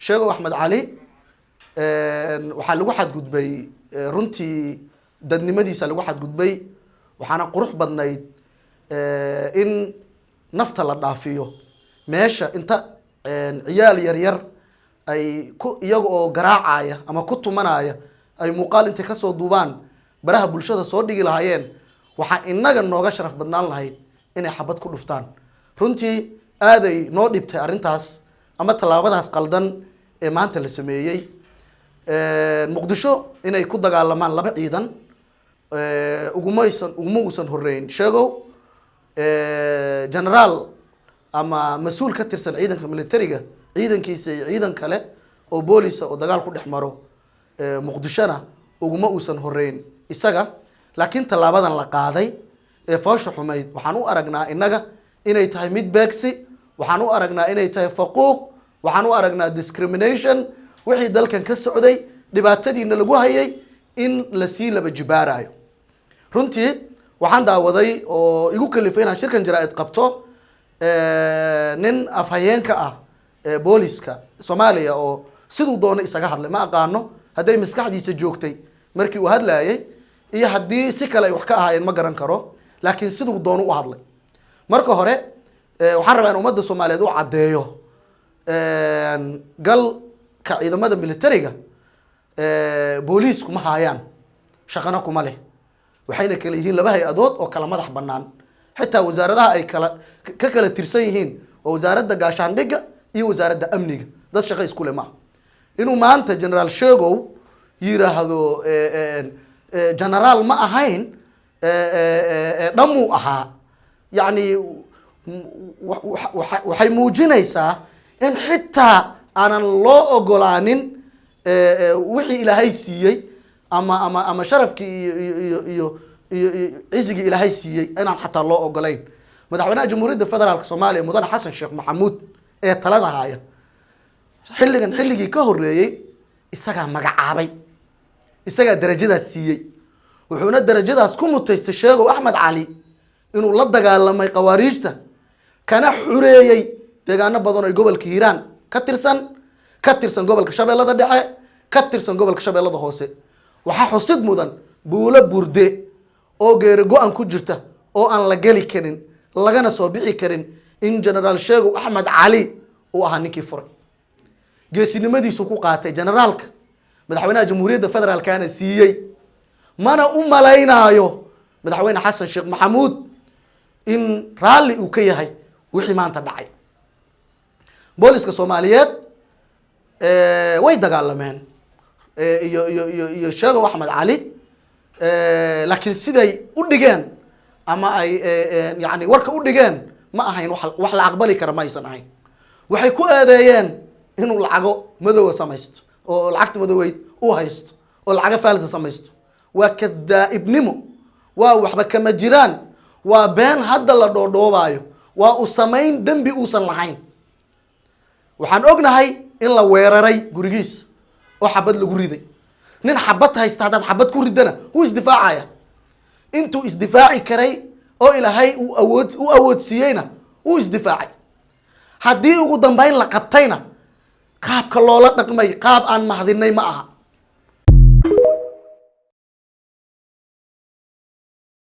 sheego Axmed Cali waxaa lagu xadgudbay runtii dadnimadiisa lagu xadgudbay waxaana qurux badnayd in nafta la dhaafiyo meesha inta ciyaal yar yar ay iyaga oo garaacaya ama ku tumanaya ay muuqaal intay ka soo duubaan baraha bulshada soo dhigi lahaayeen waxaa inaga nooga sharaf badnaan lahayd inay xabad ku dhuftaan runtii aaday noo dhibtay arrintaas ama tallaabadaas qaldan ee maanta la sameeyey muqdisho inay ku dagaalamaan laba ciidan uguma uusan horeyn sheegow generaal ama mas-uul ka tirsan ciidanka militariga ciidankiisa iyo ciidan kale oo boolisa oo dagaal ku dhex maro muqdishona uguma uusan horeyn isaga laakiin tallaabadan la qaaday ee foosha xumayd waxaan u aragnaa inaga inay tahay mid beegsi waxaan u aragnaa inay tahay faquuq waxaan u aragnaa discrimination wixii dalkan ka socday dhibaatadiina lagu hayay in la sii laba jibaarayo runtii waxaan daawaday oo igu kalifay inaan shirkan jaraa'id qabto nin afhayeenka ah booliska Soomaaliya oo sidoo doona isaga hadlay ma aqaano haday maskaxdiisa joogtay markii uu hadlayay iyo hadii si kale ay wax ka ahaayeen ma garan karo laakiin sidoo doona u hadlay marka hore waxaan rabaa in ummadda Soomaaliyeed u cadeeyo gal ka ciidamada militariga boolisku ma hayaan shaqana kuma leh waxayna kala yihiin laba hay-adood oo kala madax banaan xitaa wasaaradaha ay ka kala tirsan yihiin oo wasaaradda gaashaandhigga iyo wasaaradda amniga dad shaqo isku leh ma inuu maanta generaal sheegow yiraahdo generaal ma ahayn dhamu ahaa yani waxay muujinaysaa in xitaa aanan loo ogolaanin wixii ilaahay siiyey ama sharafkii iyo cisigii ilaahay siiyey inaan xataa loo ogolayn madaxweynaha jamhuuriyadda federaalka Soomaaliya mudane Xasan Sheekh Maxamuud ee talada haya xilligii ka horeeyay isaga magacaabay isaga darajadaas siiyey wuxuuna darajadaas ku mutaystay sheego Axmed Cali inuu la dagaalamay qawaariijta kana xureeyay deegaano badan oo gobolka Hiiraan ka tirsan gobolka Shabeellada Dhexe ka tirsan gobolka Shabeellada Hoose waxa xusid mudan buulo burde oo geeri go'an ku jirta oo aan la gali karin lagana soo bixi karin in generaal sheego Axmed Cali uu ahaa ninkii furay geesinimadiisu ku qaatay generaalka madaxweynaha jamhuuriyadda federaalkana siiyey mana u malaynaayo madaxweyne Xasan Sheekh Maxamuud in raalli uu ka yahay wixii maanta dhacay booliska Soomaaliyeed way dagaalameen iyo sheego Axmed Cali laakiin siday u dhigeen ama ay yani warka u dhigeen ma ahayn wax la aqbali kara ma aysan ahayn waxay ku aadeeyeen inuu lacago madow samaysto oo lacagta madoweyd u haysto oo lacaga faalsa samaysto waa kadaa'ibnimo waa waxba kama jiraan waa been hadda la dhoodhoobayo waa u samayn dambi uusan lahayn waxaan ognahay in la weeraray gurigiisa oo xabad lagu riday nin xabad haysta hadaad xabad ku ridana wuu isdifaacaya intuu isdifaaci karay oo ilaahay u awoodsiiyeyna wuu isdifaacay haddii ugu dambayn la qabtayna qaabka loola dhaqmay qaab aan mahadinay ma aha